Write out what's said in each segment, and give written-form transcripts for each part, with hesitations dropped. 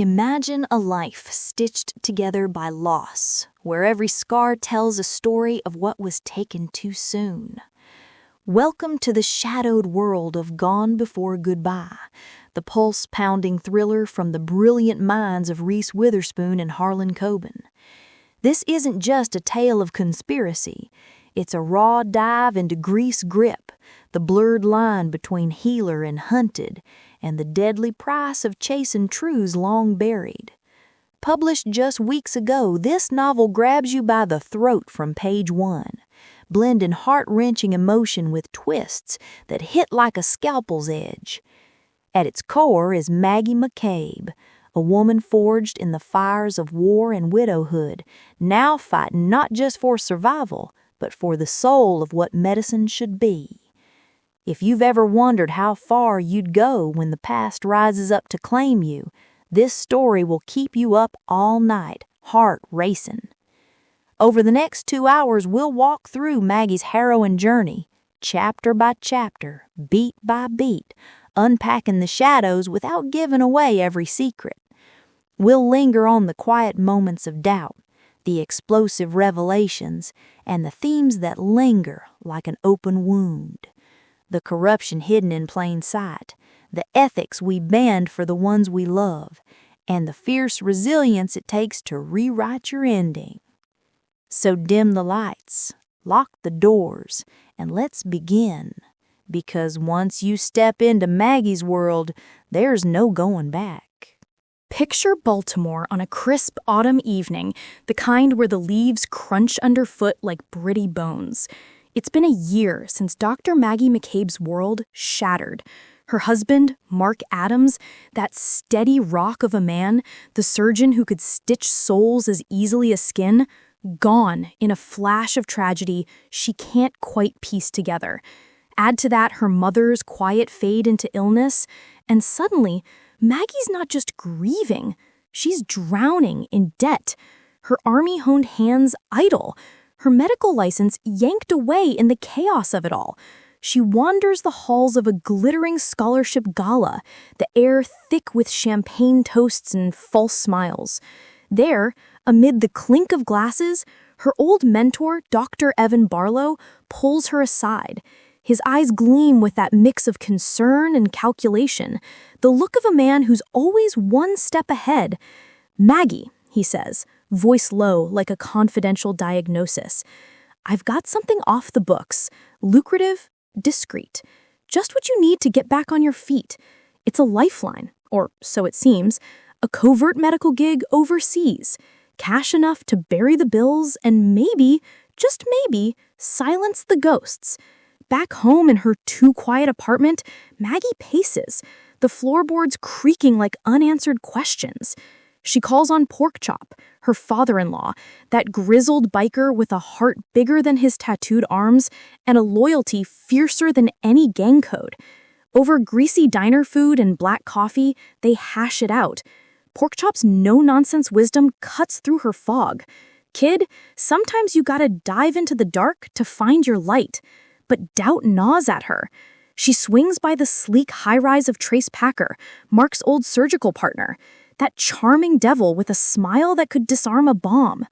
Imagine a life stitched together by loss, where every scar tells a story of what was taken too soon. Welcome to the shadowed world of Gone Before Goodbye, the pulse-pounding thriller from the brilliant minds of Reese Witherspoon and Harlan Coben. This isn't just a tale of conspiracy. It's a raw dive into Grease grip, the blurred line between healer and hunted, and the deadly price of chasing truths long buried. Published just weeks ago, this novel grabs you by the throat from page one, blending heart-wrenching emotion with twists that hit like a scalpel's edge. At its core is Maggie McCabe, a woman forged in the fires of war and widowhood, now fighting not just for survival, but for the soul of what medicine should be. If you've ever wondered how far you'd go when the past rises up to claim you, this story will keep you up all night, heart racing. Over the next 2 hours, we'll walk through Maggie's harrowing journey, chapter by chapter, beat by beat, unpacking the shadows without giving away every secret. We'll linger on the quiet moments of doubt, the explosive revelations, and the themes that linger like an open wound. The corruption hidden in plain sight, the ethics we bend for the ones we love, and the fierce resilience it takes to rewrite your ending. So dim the lights, lock the doors, and let's begin. Because once you step into Maggie's world, there's no going back. Picture Baltimore on a crisp autumn evening, the kind where the leaves crunch underfoot like gritty bones. It's been a year since Dr. Maggie McCabe's world shattered. Her husband, Mark Adams, that steady rock of a man, the surgeon who could stitch souls as easily as skin, gone in a flash of tragedy she can't quite piece together. Add to that her mother's quiet fade into illness, and suddenly, Maggie's not just grieving, she's drowning in debt. Her army-honed hands idle, her medical license yanked away in the chaos of it all. She wanders the halls of a glittering scholarship gala, the air thick with champagne toasts and false smiles. There, amid the clink of glasses, her old mentor, Dr. Evan Barlow, pulls her aside. His eyes gleam with that mix of concern and calculation, the look of a man who's always one step ahead. "Maggie," he says, voice low like a confidential diagnosis. "I've got something off the books, lucrative, discreet. Just what you need to get back on your feet. It's a lifeline, or so it seems, a covert medical gig overseas. Cash enough to bury the bills and maybe, just maybe, silence the ghosts." Back home in her too-quiet apartment, Maggie paces, the floorboards creaking like unanswered questions. She calls on Porkchop, her father-in-law, that grizzled biker with a heart bigger than his tattooed arms and a loyalty fiercer than any gang code. Over greasy diner food and black coffee, they hash it out. Porkchop's no-nonsense wisdom cuts through her fog. "Kid, sometimes you gotta dive into the dark to find your light." But doubt gnaws at her. She swings by the sleek high-rise of Trace Packer, Mark's old surgical partner, that charming devil with a smile that could disarm a bomb.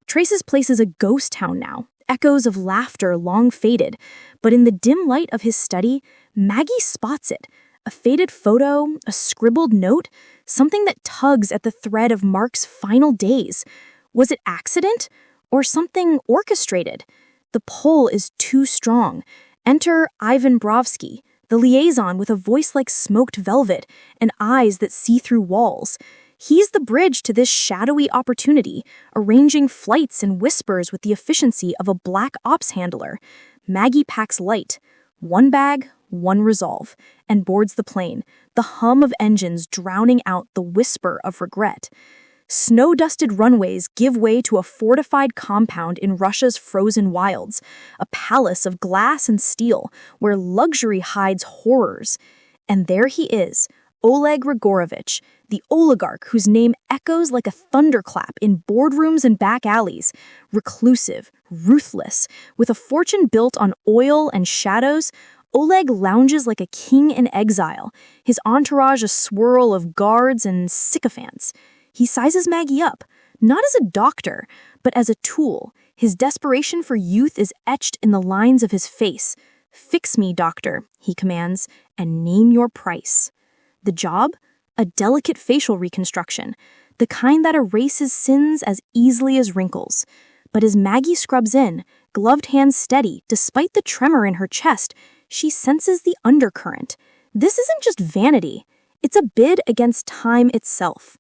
Trace's place is a ghost town now, echoes of laughter long faded, but in the dim light of his study, Maggie spots it, a faded photo, a scribbled note, something that tugs at the thread of Mark's final days. Was it accident or something orchestrated? The pull is too strong. Enter Ivan Brovsky, the liaison with a voice like smoked velvet and eyes that see through walls. He's the bridge to this shadowy opportunity, arranging flights and whispers with the efficiency of a black ops handler. Maggie packs light. One bag, one resolve, and boards the plane, the hum of engines drowning out the whisper of regret. Snow-dusted runways give way to a fortified compound in Russia's frozen wilds, a palace of glass and steel where luxury hides horrors. And there he is, Oleg Grigorovich, the oligarch whose name echoes like a thunderclap in boardrooms and back alleys, reclusive, ruthless, with a fortune built on oil and shadows. Oleg lounges like a king in exile, his entourage a swirl of guards and sycophants. He sizes Maggie up, not as a doctor, but as a tool. His desperation for youth is etched in the lines of his face. "Fix me, doctor," he commands, "and name your price." The job? A delicate facial reconstruction, the kind that erases sins as easily as wrinkles. But as Maggie scrubs in, gloved hands steady, despite the tremor in her chest, she senses the undercurrent. This isn't just vanity. It's a bid against time itself.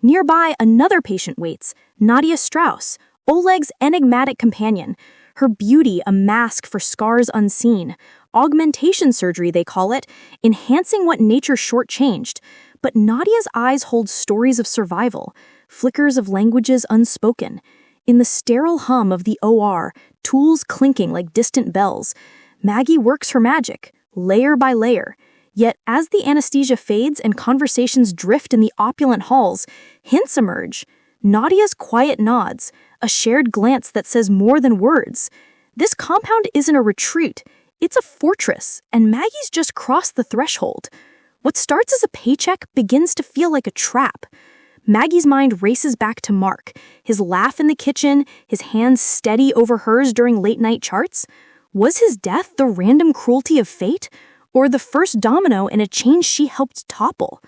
Nearby, another patient waits, Nadia Strauss, Oleg's enigmatic companion. Her beauty a mask for scars unseen. Augmentation surgery, they call it, enhancing what nature shortchanged. But Nadia's eyes hold stories of survival, flickers of languages unspoken. In the sterile hum of the OR, tools clinking like distant bells, Maggie works her magic, layer by layer. Yet as the anesthesia fades and conversations drift in the opulent halls, hints emerge. Nadia's quiet nods, a shared glance that says more than words. This compound isn't a retreat, it's a fortress, and Maggie's just crossed the threshold. What starts as a paycheck begins to feel like a trap. Maggie's mind races back to Mark, his laugh in the kitchen, his hands steady over hers during late-night charts. Was his death the random cruelty of fate, or the first domino in a chain she helped topple?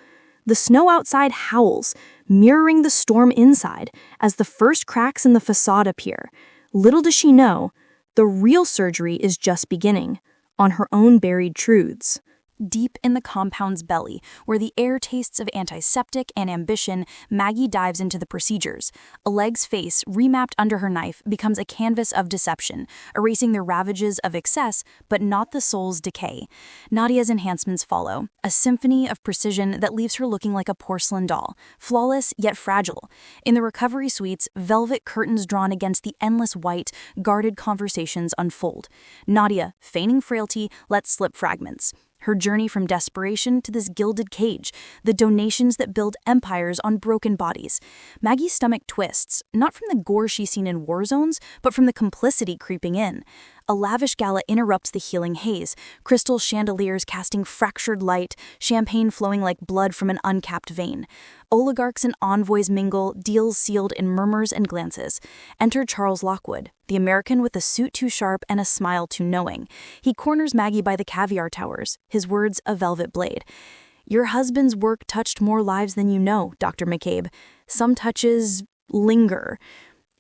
The snow outside howls, mirroring the storm inside, as the first cracks in the facade appear. Little does she know, the real surgery is just beginning, on her own buried truths. Deep in the compound's belly, where the air tastes of antiseptic and ambition, Maggie dives into the procedures. Oleg's face, remapped under her knife, becomes a canvas of deception, erasing the ravages of excess, but not the soul's decay. Nadia's enhancements follow, a symphony of precision that leaves her looking like a porcelain doll, flawless yet fragile. In the recovery suites, velvet curtains drawn against the endless white, guarded conversations unfold. Nadia, feigning frailty, lets slip fragments. Her journey from desperation to this gilded cage, the donations that build empires on broken bodies. Maggie's stomach twists, not from the gore she's seen in war zones, but from the complicity creeping in. A lavish gala interrupts the healing haze, crystal chandeliers casting fractured light, champagne flowing like blood from an uncapped vein. Oligarchs and envoys mingle, deals sealed in murmurs and glances. Enter Charles Lockwood, the American with a suit too sharp and a smile too knowing. He corners Maggie by the caviar towers, his words a velvet blade. "Your husband's work touched more lives than you know, Dr. McCabe. Some touches linger."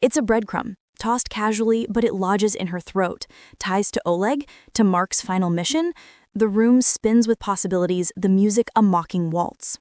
It's a breadcrumb, tossed casually, but it lodges in her throat. Ties to Oleg, to Mark's final mission. The room spins with possibilities, the music a mocking waltz.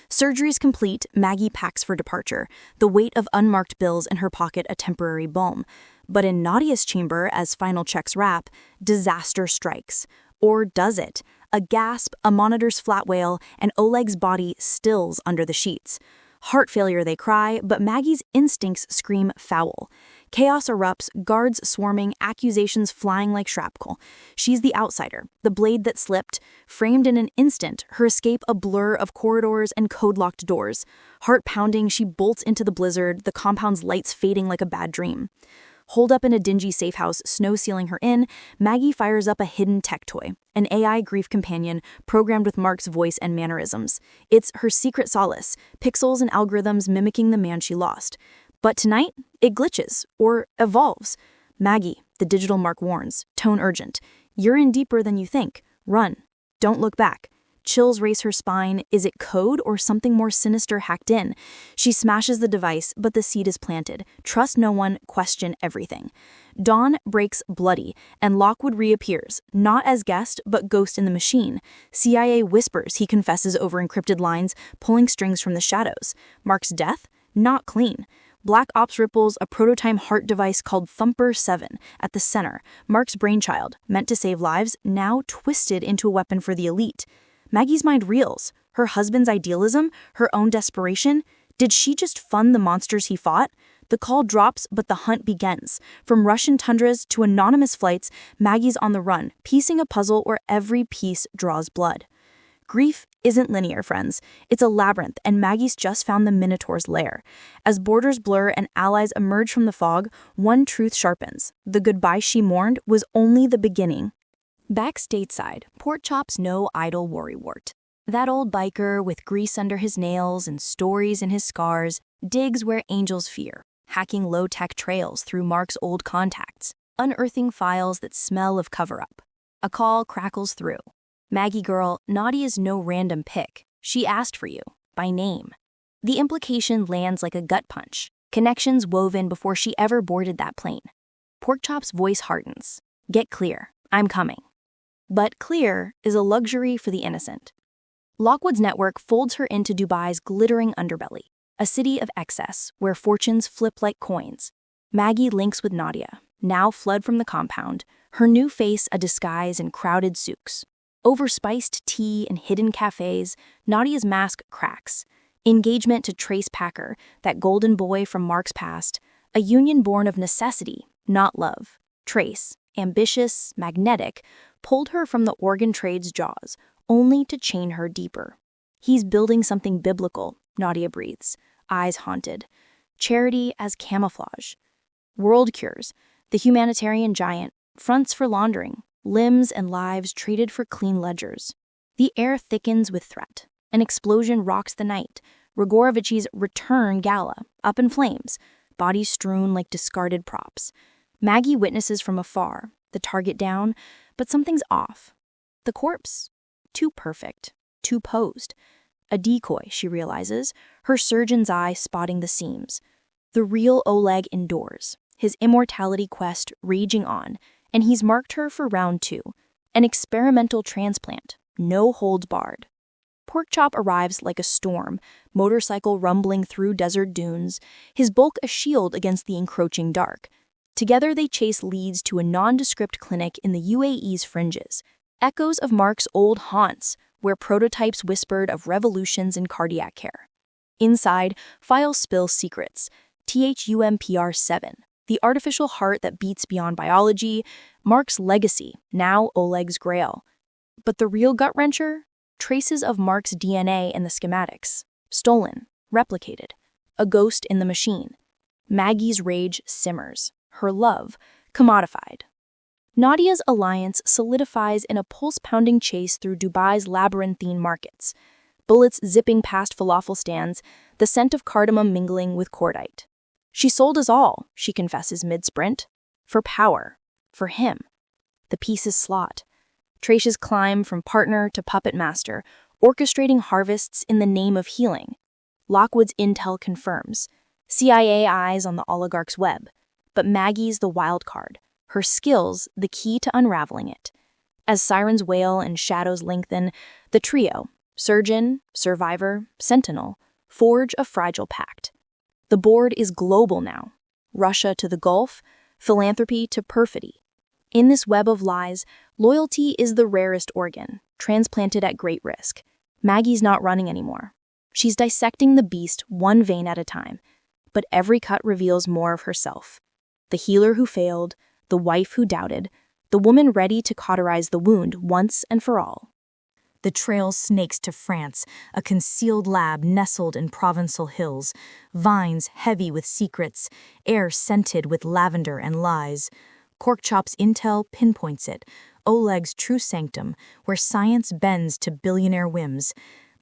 Surgery's complete, Maggie packs for departure, the weight of unmarked bills in her pocket a temporary balm. But in Nadia's chamber, as final checks wrap, disaster strikes. Or does it? A gasp, a monitor's flat wail, and Oleg's body stills under the sheets. Heart failure, they cry, but Maggie's instincts scream foul. Chaos erupts, guards swarming, accusations flying like shrapnel. She's the outsider, the blade that slipped, framed in an instant, her escape a blur of corridors and code-locked doors. Heart pounding, she bolts into the blizzard, the compound's lights fading like a bad dream. Holed up in a dingy safe house, snow sealing her in, Maggie fires up a hidden tech toy, an AI grief companion programmed with Mark's voice and mannerisms. It's her secret solace, pixels and algorithms mimicking the man she lost. But tonight, it glitches, or evolves. "Maggie," the digital Mark warns, tone urgent. "You're in deeper than you think. Run. Don't look back." Chills race her spine. Is it code or something more sinister hacked in? She smashes the device, but the seed is planted. Trust no one, question everything. Dawn breaks bloody, and Lockwood reappears, not as guest, but ghost in the machine. CIA whispers, he confesses over encrypted lines, pulling strings from the shadows. Mark's death? Not clean. Black Ops ripples a prototype heart device called Thumper 7 at the center. Mark's brainchild, meant to save lives, now twisted into a weapon for the elite. Maggie's mind reels. Her husband's idealism, her own desperation. Did she just fund the monsters he fought? The call drops, but the hunt begins. From Russian tundras to anonymous flights, Maggie's on the run, piecing a puzzle where every piece draws blood. Grief isn't linear, friends. It's a labyrinth, and Maggie's just found the Minotaur's lair. As borders blur and allies emerge from the fog, one truth sharpens. The goodbye she mourned was only the beginning. Back stateside, Porkchop's no idle worrywart. That old biker with grease under his nails and stories in his scars digs where angels fear, hacking low-tech trails through Mark's old contacts, unearthing files that smell of cover-up. A call crackles through. Maggie girl, Nadia's no random pick. She asked for you, by name. The implication lands like a gut punch, connections woven before she ever boarded that plane. Porkchop's voice hardens. Get clear, I'm coming. But clear is a luxury for the innocent. Lockwood's network folds her into Dubai's glittering underbelly, a city of excess where fortunes flip like coins. Maggie links with Nadia, now fled from the compound, her new face a disguise in crowded souks. Over spiced tea and hidden cafes, Nadia's mask cracks. Engagement to Trace Packer, that golden boy from Mark's past, a union born of necessity, not love. Trace, ambitious, magnetic, pulled her from the organ trade's jaws, only to chain her deeper. He's building something biblical, Nadia breathes, eyes haunted. Charity as camouflage. World Cures, the humanitarian giant, fronts for laundering, limbs and lives traded for clean ledgers. The air thickens with threat. An explosion rocks the night. Rigorovici's return gala, up in flames, bodies strewn like discarded props. Maggie witnesses from afar, the target down, but something's off. The corpse? Too perfect, too posed. A decoy, she realizes, her surgeon's eye spotting the seams. The real Oleg endures, his immortality quest raging on, and he's marked her for round 2, an experimental transplant, no holds barred. Porkchop arrives like a storm, motorcycle rumbling through desert dunes, his bulk a shield against the encroaching dark. Together they chase leads to a nondescript clinic in the UAE's fringes, echoes of Mark's old haunts, where prototypes whispered of revolutions in cardiac care. Inside, files spill secrets, THUMPR7, the artificial heart that beats beyond biology, Mark's legacy, now Oleg's grail. But the real gut-wrencher? Traces of Mark's DNA in the schematics. Stolen, replicated. A ghost in the machine. Maggie's rage simmers. Her love, commodified. Nadia's alliance solidifies in a pulse-pounding chase through Dubai's labyrinthine markets. Bullets zipping past falafel stands, the scent of cardamom mingling with cordite. She sold us all, she confesses mid-sprint. For power. For him. The pieces slot. Trace's climb from partner to puppet master, orchestrating harvests in the name of healing. Lockwood's intel confirms. CIA eyes on the oligarch's web. But Maggie's the wild card. Her skills, the key to unraveling it. As sirens wail and shadows lengthen, the trio, surgeon, survivor, sentinel, forge a fragile pact. The board is global now. Russia to the Gulf, philanthropy to perfidy. In this web of lies, loyalty is the rarest organ, transplanted at great risk. Maggie's not running anymore. She's dissecting the beast one vein at a time, but every cut reveals more of herself. The healer who failed, the wife who doubted, the woman ready to cauterize the wound once and for all. The trail snakes to France, a concealed lab nestled in Provençal hills, vines heavy with secrets, air scented with lavender and lies. Porkchop's intel pinpoints it, Oleg's true sanctum, where science bends to billionaire whims.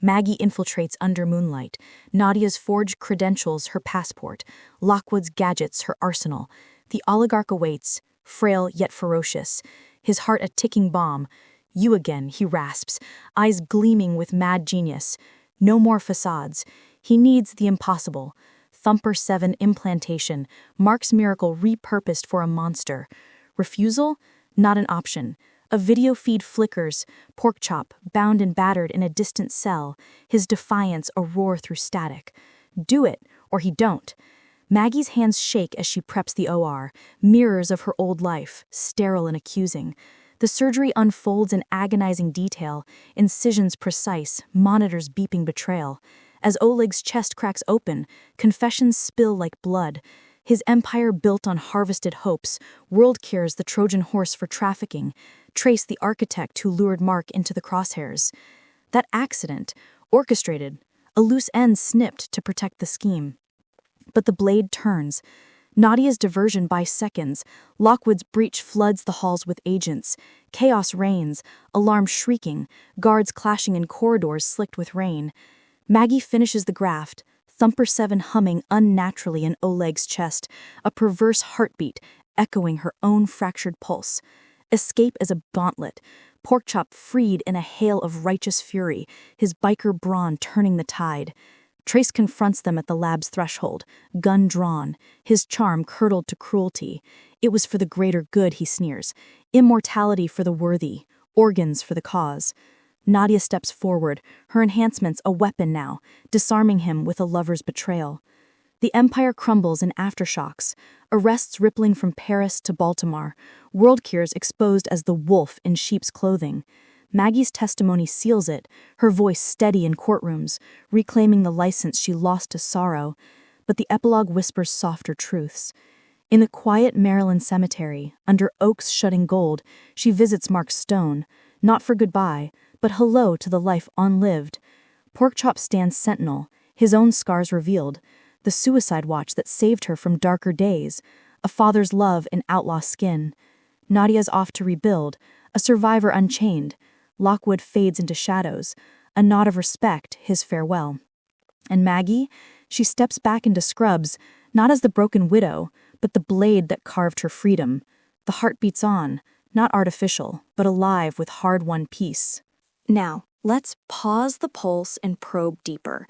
Maggie infiltrates under moonlight, Nadia's forged credentials her passport, Lockwood's gadgets her arsenal. The oligarch awaits, frail yet ferocious, his heart a ticking bomb. You again, he rasps, eyes gleaming with mad genius. No more facades. He needs the impossible. Thumper 7 implantation, Mark's miracle repurposed for a monster. Refusal? Not an option. A video feed flickers, Porkchop, bound and battered in a distant cell, his defiance a roar through static. Do it, or he don't. Maggie's hands shake as she preps the OR, mirrors of her old life, sterile and accusing. The surgery unfolds in agonizing detail, incisions precise, monitors beeping betrayal. As Oleg's chest cracks open, confessions spill like blood. His empire built on harvested hopes, World Cures the Trojan horse for trafficking, Trace the architect who lured Mark into the crosshairs. That accident, orchestrated, a loose end snipped to protect the scheme. But the blade turns. Nadia's diversion buys seconds. Lockwood's breach floods the halls with agents. Chaos reigns, alarms shrieking, guards clashing in corridors slicked with rain. Maggie finishes the graft, Thumper 7 humming unnaturally in Oleg's chest, a perverse heartbeat echoing her own fractured pulse. Escape as a gauntlet, Porkchop freed in a hail of righteous fury, his biker brawn turning the tide. Trace confronts them at the lab's threshold, gun drawn, his charm curdled to cruelty. It was for the greater good, he sneers. Immortality for the worthy, organs for the cause. Nadia steps forward, her enhancements a weapon now, disarming him with a lover's betrayal. The empire crumbles in aftershocks, arrests rippling from Paris to Baltimore, WorldCures exposed as the wolf in sheep's clothing. Maggie's testimony seals it, her voice steady in courtrooms, reclaiming the license she lost to sorrow. But the epilogue whispers softer truths. In the quiet Maryland cemetery, under oaks shutting gold, she visits Mark's stone, not for goodbye, but hello to the life unlived. Porkchop stands sentinel, his own scars revealed, the suicide watch that saved her from darker days, a father's love in outlaw skin. Nadia's off to rebuild, a survivor unchained. Lockwood fades into shadows, a nod of respect, his farewell. And Maggie, she steps back into scrubs, not as the broken widow, but the blade that carved her freedom. The heart beats on, not artificial, but alive with hard-won peace. Now, let's pause the pulse and probe deeper.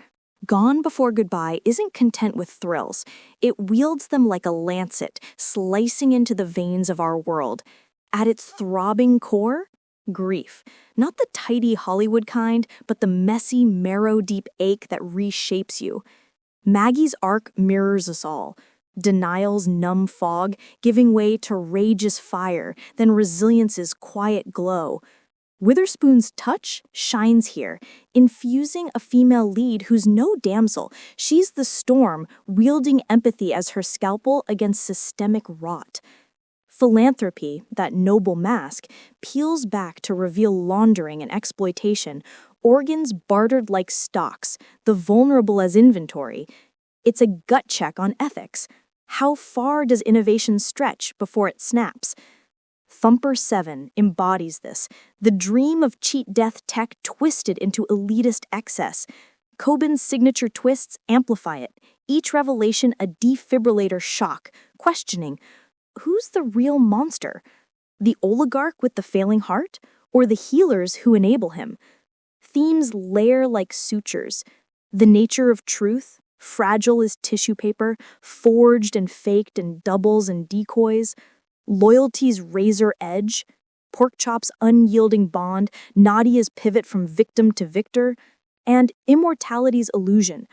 Gone Before Goodbye isn't content with thrills. It wields them like a lancet, slicing into the veins of our world. At its throbbing core, grief. Not the tidy Hollywood kind, but the messy, marrow-deep ache that reshapes you. Maggie's arc mirrors us all. Denial's numb fog, giving way to rage's fire, then resilience's quiet glow. Witherspoon's touch shines here, infusing a female lead who's no damsel. She's the storm, wielding empathy as her scalpel against systemic rot. Philanthropy, that noble mask, peels back to reveal laundering and exploitation, organs bartered like stocks, the vulnerable as inventory. It's a gut check on ethics. How far does innovation stretch before it snaps? Thumper 7 embodies this, the dream of cheat death tech twisted into elitist excess. Coben's signature twists amplify it, each revelation a defibrillator shock, questioning, who's the real monster? The oligarch with the failing heart, or the healers who enable him? Themes layer like sutures. The nature of truth, fragile as tissue paper, forged and faked in doubles and decoys. Loyalty's razor edge, Porkchop's unyielding bond, Nadia's pivot from victim to victor, and immortality's illusion,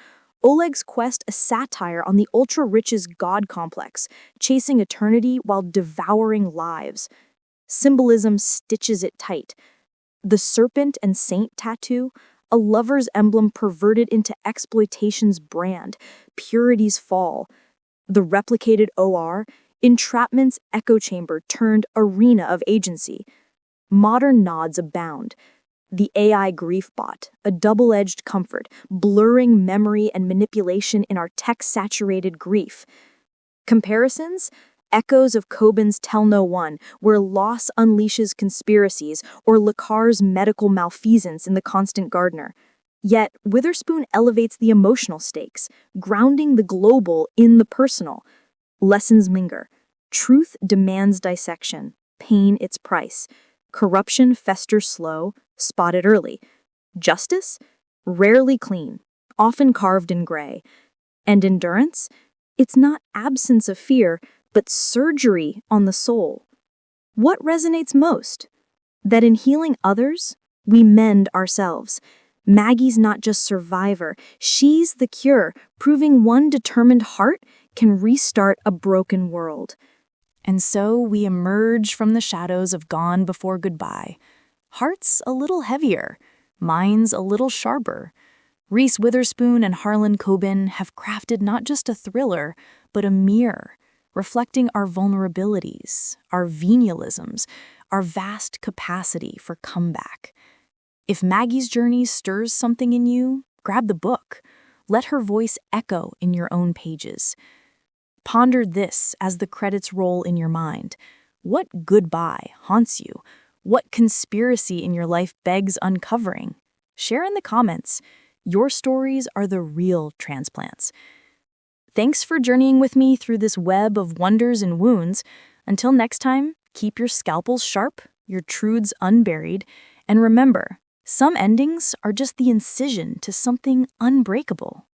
Oleg's quest a satire on the ultra-rich's god complex, chasing eternity while devouring lives. Symbolism stitches it tight. The serpent and saint tattoo, a lover's emblem perverted into exploitation's brand, purity's fall. The replicated OR, entrapment's echo chamber turned arena of agency. Modern nods abound. The AI grief bot, a double-edged comfort, blurring memory and manipulation in our tech-saturated grief. Comparisons? Echoes of Coben's Tell No One, where loss unleashes conspiracies, or Lecar's medical malfeasance in The Constant Gardener. Yet, Witherspoon elevates the emotional stakes, grounding the global in the personal. Lessons linger. Truth demands dissection, pain its price. Corruption festers slow, spotted early. Justice? Rarely clean, often carved in gray. And endurance? It's not absence of fear, but surgery on the soul. What resonates most? That in healing others, we mend ourselves. Maggie's not just survivor, she's the cure, proving one determined heart can restart a broken world. And so we emerge from the shadows of Gone Before Goodbye. Hearts a little heavier, minds a little sharper. Reese Witherspoon and Harlan Coben have crafted not just a thriller, but a mirror, reflecting our vulnerabilities, our venialisms, our vast capacity for comeback. If Maggie's journey stirs something in you, grab the book. Let her voice echo in your own pages. Ponder this as the credits roll in your mind. What goodbye haunts you? What conspiracy in your life begs uncovering? Share in the comments. Your stories are the real transplants. Thanks for journeying with me through this web of wonders and wounds. Until next time, keep your scalpels sharp, your truths unburied, and remember, some endings are just the incision to something unbreakable.